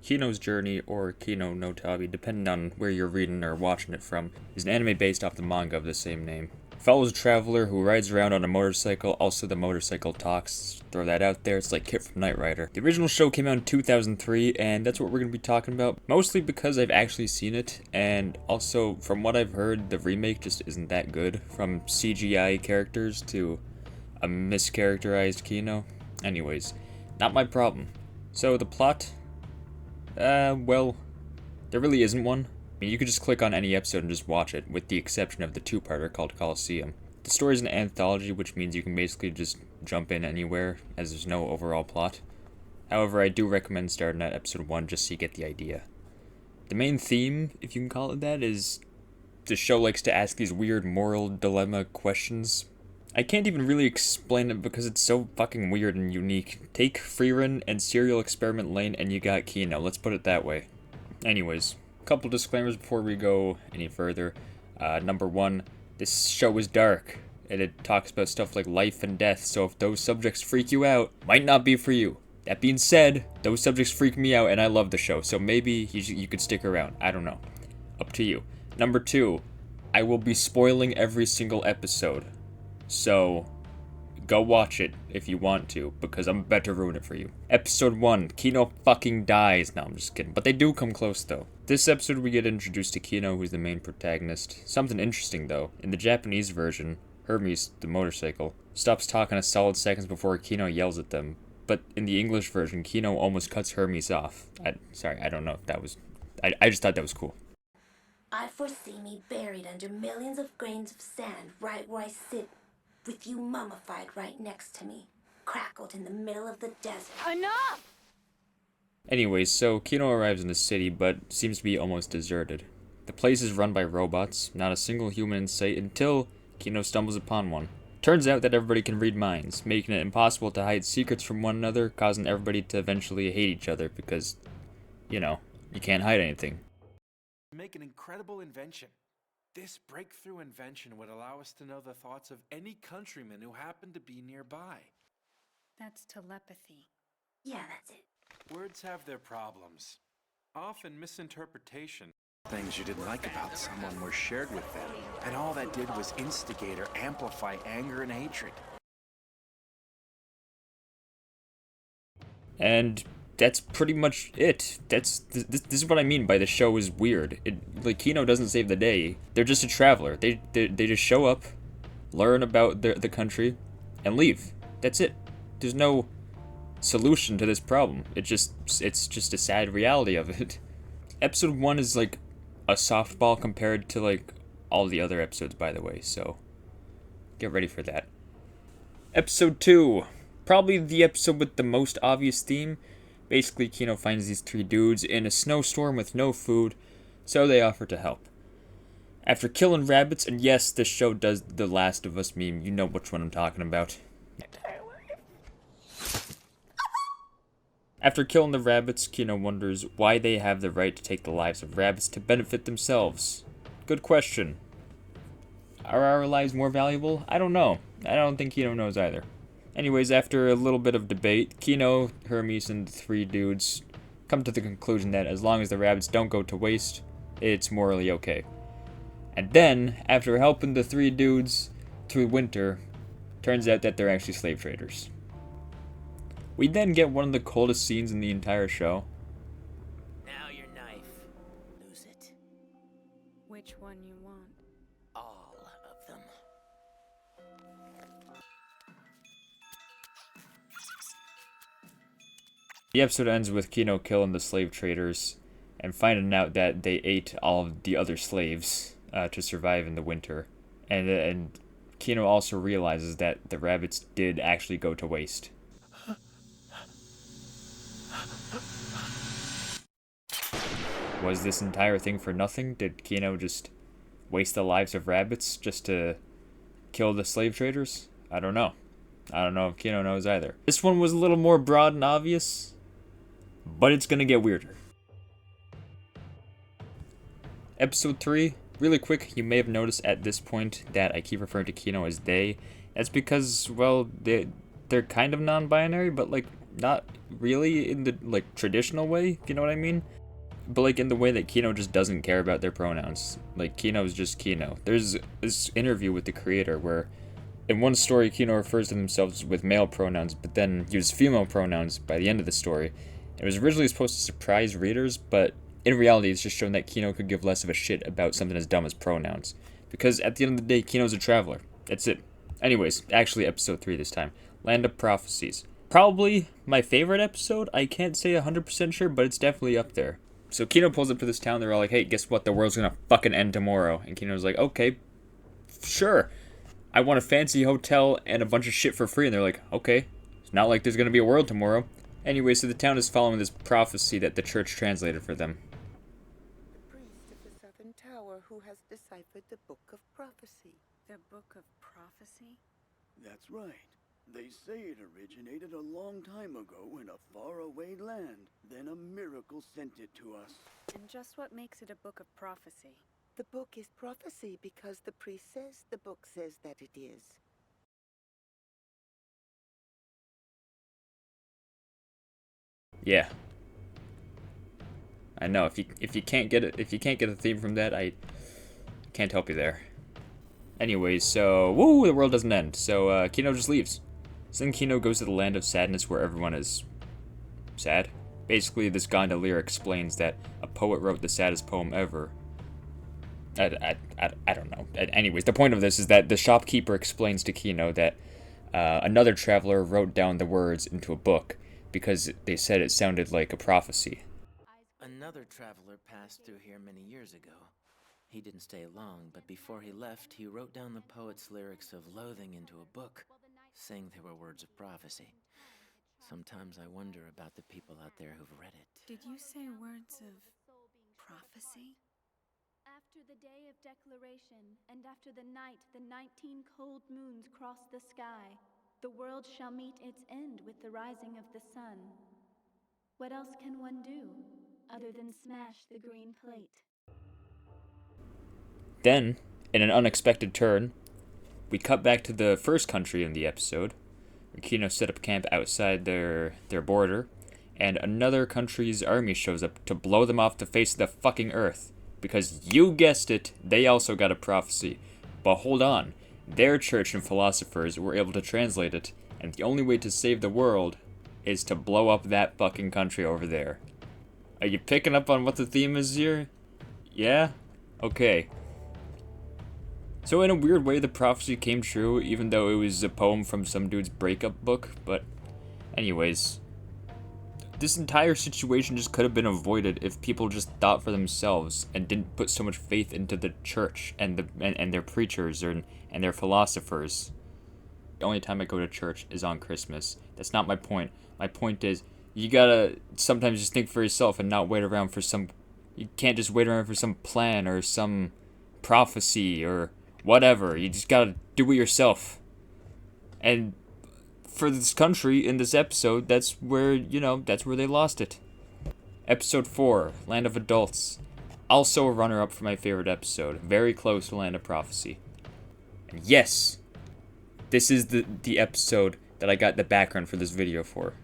Kino's Journey, or Kino no Tabi, depending on where you're reading or watching it from, is an anime based off the manga of the same name. It follows a traveler who rides around on a motorcycle, also the motorcycle talks, throw that out there, it's like Kit from Knight Rider. The original show came out in 2003, and that's what we're going to be talking about, mostly because I've actually seen it, and also, from what I've heard, the remake just isn't that good, from CGI characters to a mischaracterized Kino. Anyways, not my problem. So, the plot? Well, there really isn't one. I mean, you could just click on any episode and just watch it, with the exception of the two-parter called Coliseum. The story is an anthology, which means you can basically just jump in anywhere, as there's no overall plot. However, I do recommend starting at episode 1 just so you get the idea. The main theme, if you can call it that, is the show likes to ask these weird moral dilemma questions. I can't even really explain it because it's so fucking weird and unique. Take Freerun and Serial Experiment Lane and you got Kino, let's put it that way. Anyways, a couple disclaimers before we go any further. Number 1, this show is dark, and it talks about stuff like life and death, so if those subjects freak you out, might not be for you. That being said, those subjects freak me out and I love the show, so maybe you could stick around, I don't know. Up to you. Number 2, I will be spoiling every single episode. So, go watch it if you want to, because I'm about to ruin it for you. Episode 1, Kino fucking dies. No, I'm just kidding. But they do come close, though. This episode, we get introduced to Kino, who's the main protagonist. Something interesting, though. In the Japanese version, Hermes, the motorcycle, stops talking a solid seconds before Kino yells at them. But in the English version, Kino almost cuts Hermes off. Sorry, I don't know if that was... I just thought that was cool. I foresee me buried under millions of grains of sand right where I sit, with you mummified right next to me, crackled in the middle of the desert. Enough! Anyways, so Kino arrives in the city, but seems to be almost deserted. The place is run by robots, not a single human in sight until Kino stumbles upon one. Turns out that everybody can read minds, making it impossible to hide secrets from one another, causing everybody to eventually hate each other because, you can't hide anything. Make an incredible invention. This breakthrough invention would allow us to know the thoughts of any countryman who happened to be nearby. That's telepathy. Yeah, that's it. Words have their problems. Often misinterpretation. Things you didn't like about someone were shared with them, and all that did was instigate or amplify anger and hatred. And that's pretty much it. This is what I mean by the show is weird. Kino doesn't save the day. They're just a traveler. They just show up, learn about the country, and leave. That's it. There's no solution to this problem. It's just a sad reality of it. Episode 1 is like a softball compared to like all the other episodes, by the way, so get ready for that. Episode 2, probably the episode with the most obvious theme. Basically, Kino finds these 3 dudes in a snowstorm with no food, so they offer to help. After killing rabbits, and yes, this show does the Last of Us meme, you know which one I'm talking about. After killing the rabbits, Kino wonders why they have the right to take the lives of rabbits to benefit themselves. Good question. Are our lives more valuable? I don't know. I don't think Kino knows either. Anyways, after a little bit of debate, Kino, Hermes, and the 3 dudes come to the conclusion that as long as the rabbits don't go to waste, it's morally okay. And then, after helping the 3 dudes through winter, turns out that they're actually slave traders. We then get one of the coldest scenes in the entire show. Now your knife. Lose it. Which one you want? All of them. The episode ends with Kino killing the slave traders and finding out that they ate all of the other slaves to survive in the winter. And Kino also realizes that the rabbits did actually go to waste. Was this entire thing for nothing? Did Kino just waste the lives of rabbits just to kill the slave traders? I don't know. I don't know if Kino knows either. This one was a little more broad and obvious, but it's gonna get weirder. Episode 3, really quick, you may have noticed at this point that I keep referring to Kino as they. That's because, well, they're kind of non-binary, but like, Not really in the, like, traditional way, if you know what I mean? But, like, in the way that Kino just doesn't care about their pronouns. Like, Kino's just Kino. There's this interview with the creator where, in one story, Kino refers to themselves with male pronouns, but then uses female pronouns by the end of the story. It was originally supposed to surprise readers, but in reality, it's just shown that Kino could give less of a shit about something as dumb as pronouns. Because at the end of the day, Kino's a traveler. That's it. Anyways, actually episode 3 this time. Land of Prophecies. Probably my favorite episode. I can't say 100% sure, but it's definitely up there. So Kino pulls up to this town. They're all like, hey, guess what? The world's gonna fucking end tomorrow. And Kino's like, okay, sure. I want a fancy hotel and a bunch of shit for free. And they're like, okay. It's not like there's gonna be a world tomorrow. Anyway, so the town is following this prophecy that the church translated for them. The priest of the Southern Tower who has deciphered the Book of Prophecy. The Book of Prophecy? That's right. They say it originated a long time ago in a faraway land. Then a miracle sent it to us. And just what makes it a book of prophecy? The book is prophecy because the priest says the book says that it is. Yeah. I know, if you can't get a theme from that, I can't help you there. Anyways, so woo, the world doesn't end. So Kino just leaves. So then Kino goes to the land of sadness where everyone is sad. Basically, this gondolier explains that a poet wrote the saddest poem ever. I don't know. Anyways, the point of this is that the shopkeeper explains to Kino that another traveler wrote down the words into a book because they said it sounded like a prophecy. Another traveler passed through here many years ago. He didn't stay long, but before he left, he wrote down the poet's lyrics of loathing into a book, saying they were words of prophecy. Sometimes I wonder about the people out there who've read it. Did you say words of prophecy? After the day of declaration, and after the night the 19 cold moons cross the sky, the world shall meet its end with the rising of the sun. What else can one do, other than smash the green plate? Then, in an unexpected turn, we cut back to the first country in the episode, where Kino set up camp outside their border, and another country's army shows up to blow them off the face of the fucking earth. Because you guessed it, they also got a prophecy. But hold on, their church and philosophers were able to translate it, and the only way to save the world is to blow up that fucking country over there. Are you picking up on what the theme is here? Yeah? Okay. So in a weird way, the prophecy came true, even though it was a poem from some dude's breakup book, but anyways. This entire situation just could have been avoided if people just thought for themselves and didn't put so much faith into the church and their preachers and their philosophers. The only time I go to church is on Christmas. That's not my point. My point is, you gotta sometimes just think for yourself and not wait around for some... You can't just wait around for some plan or some prophecy or whatever. You just gotta do it yourself. And for this country, in this episode, that's where they lost it. Episode 4, Land of Adults. Also a runner-up for my favorite episode. Very close to Land of Prophecy. And yes, this is the episode that I got the background for this video for.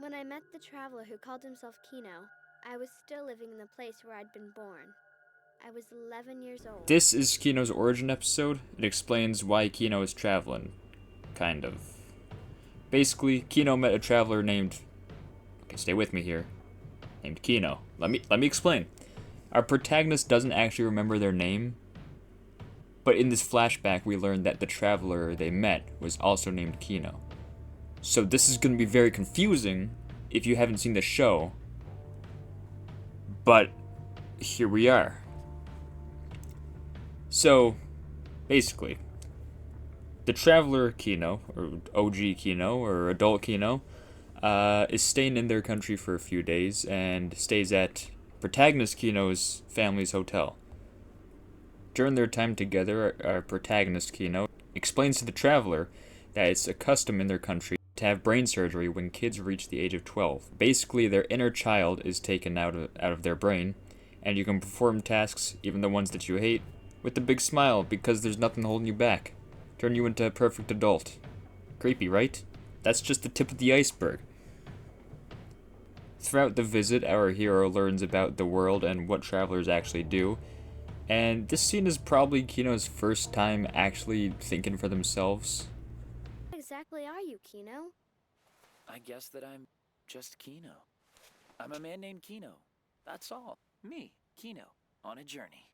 When I met the traveler who called himself Kino, I was still living in the place where I'd been born. I was 11 years old. This is Kino's origin episode. It explains why Kino is traveling. Kind of. Basically, Kino met a traveler named... Okay, stay with me here. Named Kino. Let me explain. Our protagonist doesn't actually remember their name, but in this flashback we learned that the traveler they met was also named Kino. So this is going to be very confusing if you haven't seen the show, but here we are. So, basically, the traveler Kino, or OG Kino, or adult Kino, is staying in their country for a few days and stays at protagonist Kino's family's hotel. During their time together, our protagonist Kino explains to the traveler that it's a custom in their country to have brain surgery when kids reach the age of 12. Basically, their inner child is taken out of their brain, and you can perform tasks, even the ones that you hate, with a big smile because there's nothing holding you back. Turn you into a perfect adult. Creepy, right? That's just the tip of the iceberg. Throughout the visit, our hero learns about the world and what travelers actually do, and this scene is probably Kino's first time actually thinking for themselves. What exactly are you, Kino? I guess that I'm just Kino. I'm a man named Kino. That's all. Me, Kino, on a journey.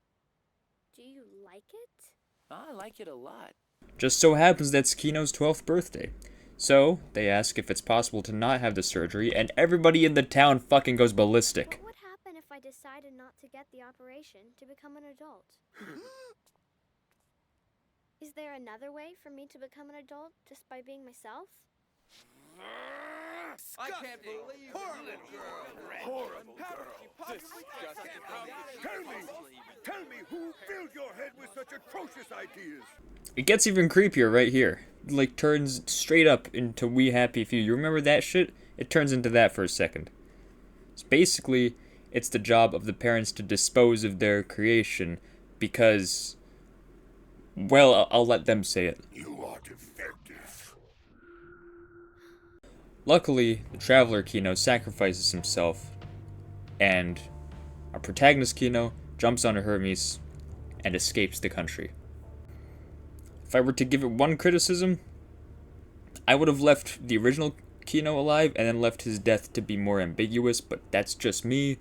Do you like it? I like it a lot. Just so happens that's Kino's 12th birthday. So, they ask if it's possible to not have the surgery, and everybody in the town fucking goes ballistic. What would happen if I decided not to get the operation to become an adult? Is there another way for me to become an adult just by being myself? I can't believe Horrible girl! Horrible girl! Tell me who filled your head with such atrocious ideas? It gets even creepier right here. Like, turns straight up into We Happy Few. You remember that shit? It turns into that for a second. So basically, it's the job of the parents to dispose of their creation because, well, I'll let them say it. You are defective. Luckily, the traveler Kino sacrifices himself, and our protagonist Kino jumps onto Hermes and escapes the country. If I were to give it one criticism, I would have left the original Kino alive and then left his death to be more ambiguous, but that's just me.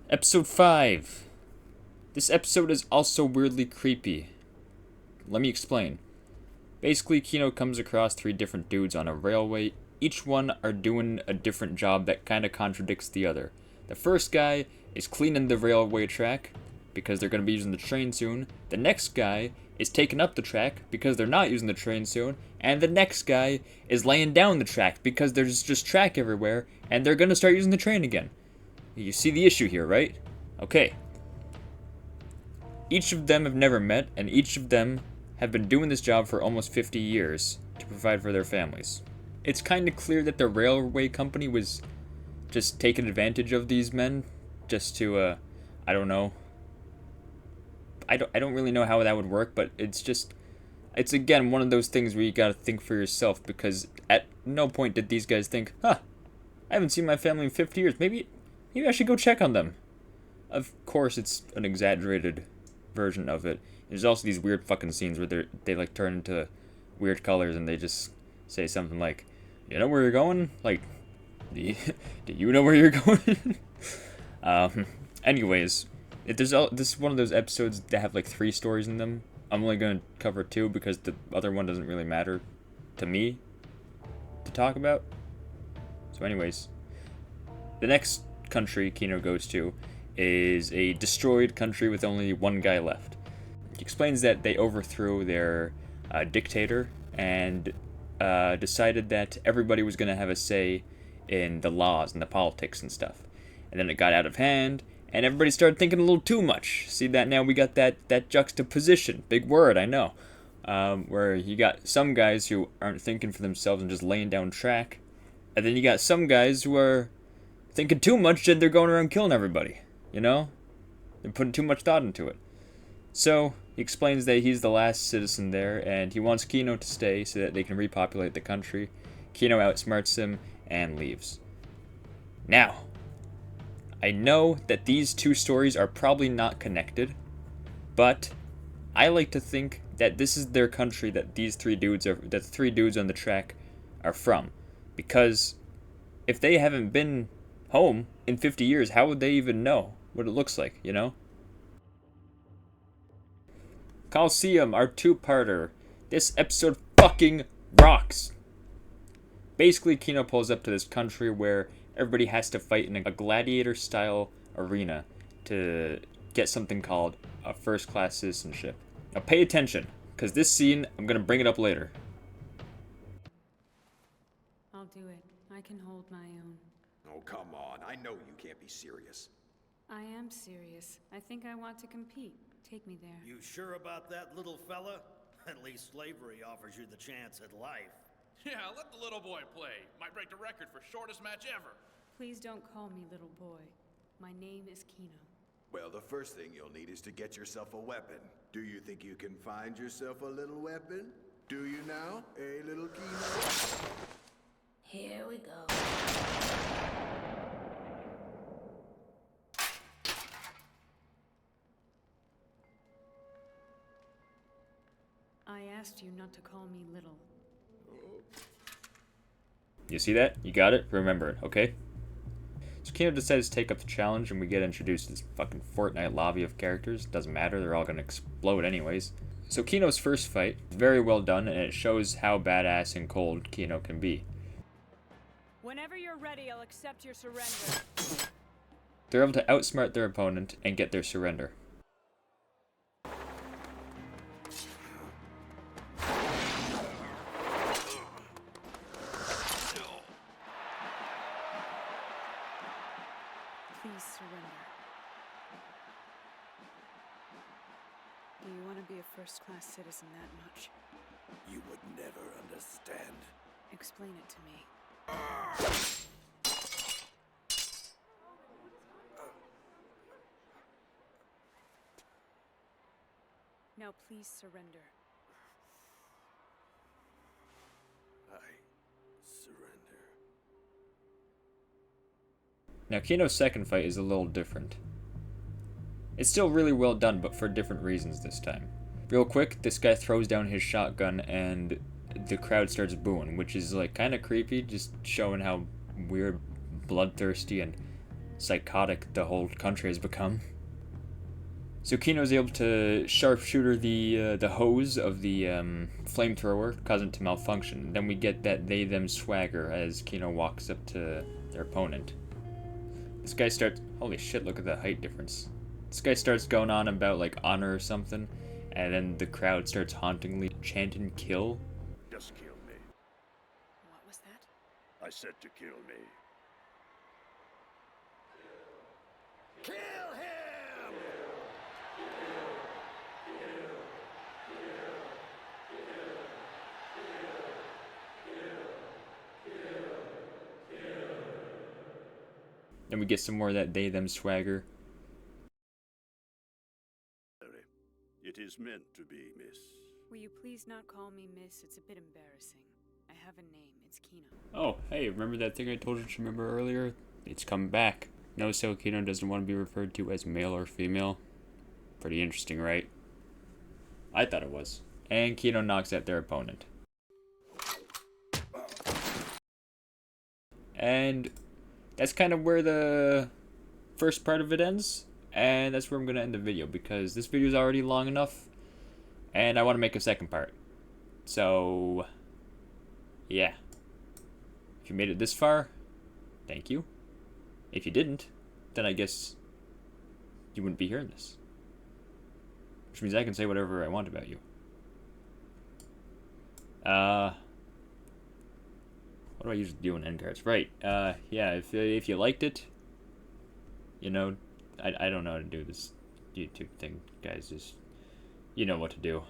Episode 5. This episode is also weirdly creepy. Let me explain. Basically, Kino comes across 3 different dudes on a railway. Each one are doing a different job that kind of contradicts the other. The first guy is cleaning the railway track because they're going to be using the train soon. The next guy is taking up the track because they're not using the train soon. And the next guy is laying down the track because there's just track everywhere and they're going to start using the train again. You see the issue here, right? Okay. Each of them have never met, and each of them have been doing this job for almost 50 years to provide for their families. It's kind of clear that the railway company was just taking advantage of these men just to, I don't know. I don't really know how that would work, but it's again one of those things where you gotta think for yourself, because at no point did these guys think, I haven't seen my family in 50 years, maybe I should go check on them. Of course, it's an exaggerated version of it. There's also these weird fucking scenes where they like turn into weird colors and they just say something like, you know where you're going? Like, do you know where you're going? Anyways, this is one of those episodes that have like 3 stories in them. I'm only going to cover 2 because the other one doesn't really matter to me to talk about. So anyways, the next country Kino goes to is a destroyed country with only one guy left. He explains that they overthrew their dictator and decided that everybody was going to have a say in the laws and the politics and stuff. And then it got out of hand, and everybody started thinking a little too much. See that now we got that juxtaposition, big word, I know, where you got some guys who aren't thinking for themselves and just laying down track, and then you got some guys who are thinking too much and they're going around killing everybody, you know? They're putting too much thought into it. So, he explains that he's the last citizen there, and he wants Kino to stay so that they can repopulate the country. Kino outsmarts him and leaves. Now, I know that these 2 stories are probably not connected, but I like to think that this is their country that the 3 dudes on the track are from. Because if they haven't been home in 50 years, how would they even know what it looks like, you know? Coliseum, our 2-parter. This episode fucking rocks. Basically, Kino pulls up to this country where everybody has to fight in a gladiator-style arena to get something called a first-class citizenship. Now pay attention, because this scene, I'm going to bring it up later. I'll do it. I can hold my own. Oh, come on. I know you can't be serious. I am serious. I think I want to compete. Take me there. You sure about that, little fella? At least slavery offers you the chance at life. Yeah, let the little boy play. Might break the record for shortest match ever. Please don't call me little boy. My name is Kino. Well, the first thing you'll need is to get yourself a weapon. Do you think you can find yourself a little weapon? Do you now, little Kino? Here we go. I asked you not to call me little. You see that? You got it? Remember it, okay? So Kino decides to take up the challenge, and we get introduced to this fucking Fortnite lobby of characters. Doesn't matter, they're all gonna explode anyways. So Kino's first fight is very well done, and it shows how badass and cold Kino can be. Whenever you're ready, I'll accept your surrender. They're able to outsmart their opponent and get their surrender. Please surrender. Do you want to be a first-class citizen that much? You would never understand. Explain it to me. Now please surrender. I surrender. Now Kino's second fight is a little different. It's still really well done, but for different reasons this time. Real quick, this guy throws down his shotgun and the crowd starts booing, which is like kind of creepy, just showing how weird, bloodthirsty, and psychotic the whole country has become. So Kino's able to sharpshooter the hose of the flamethrower, causing it to malfunction. Then we get that they-them swagger as Kino walks up to their opponent. This guy starts... Holy shit, look at the height difference. This guy starts going on about, like, honor or something, and then the crowd starts hauntingly chanting kill. Just kill me. What was that? I said to kill me. Kill him! Then we get some more of that they-them swagger. It is meant to be, miss. Will you please not call me miss? It's a bit embarrassing. I have a name. It's Kino. Oh, hey, remember that thing I told you to remember earlier? It's come back. No, so Kino doesn't want to be referred to as male or female. Pretty interesting, right? I thought it was. And Kino knocks out their opponent. And that's kind of where the first part of it ends. And that's where I'm going to end the video, because this video is already long enough. And I want to make a second part. So, yeah. If you made it this far, thank you. If you didn't, then I guess you wouldn't be hearing this. Which means I can say whatever I want about you. What do I usually do in end cards? Right, yeah, if you liked it, you know, I don't know how to do this YouTube thing, guys, just, you know what to do.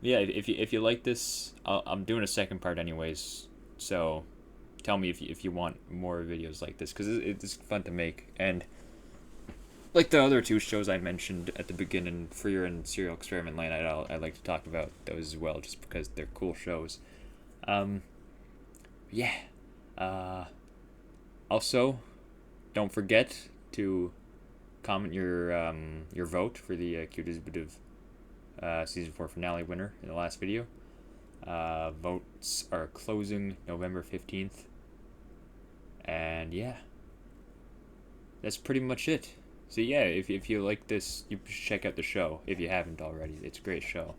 Yeah, if you like this, I'm doing a second part anyways, so tell me if you want more videos like this, because it's fun to make, and like the other two shows I mentioned at the beginning, Freer and Serial Experiment Lane, I like to talk about those as well, just because they're cool shows. Yeah. Also, don't forget to comment your vote for the Cutest Bit of Season 4 finale winner in the last video. Votes are closing November 15th. And yeah. That's pretty much it. So yeah, if you like this, you should check out the show if you haven't already. It's a great show.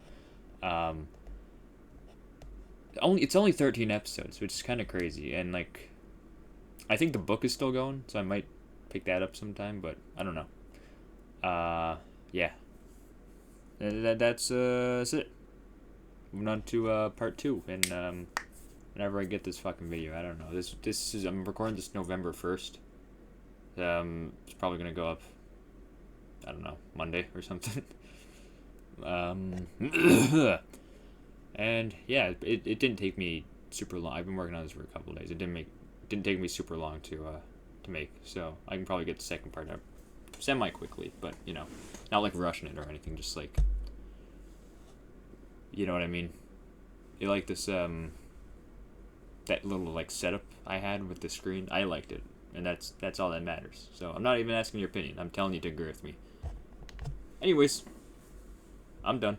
It's only 13 episodes, which is kind of crazy, and like, I think the book is still going, so I might pick that up sometime, but I don't know. Yeah. That's it. Moving on to part 2, and whenever I get this fucking video, I don't know. This is I'm recording this November 1st. It's probably gonna go up, I don't know, Monday or something. And yeah, it didn't take me super long. I've been working on this for a couple of days. It didn't take me super long to make, so I can probably get the second part out semi quickly, but you know, not like rushing it or anything, just like, you know what I mean. You like this that little like setup I had with the screen? I liked it, and that's all that matters. So I'm not even asking your opinion. I'm telling you to agree with me. Anyways, I'm done.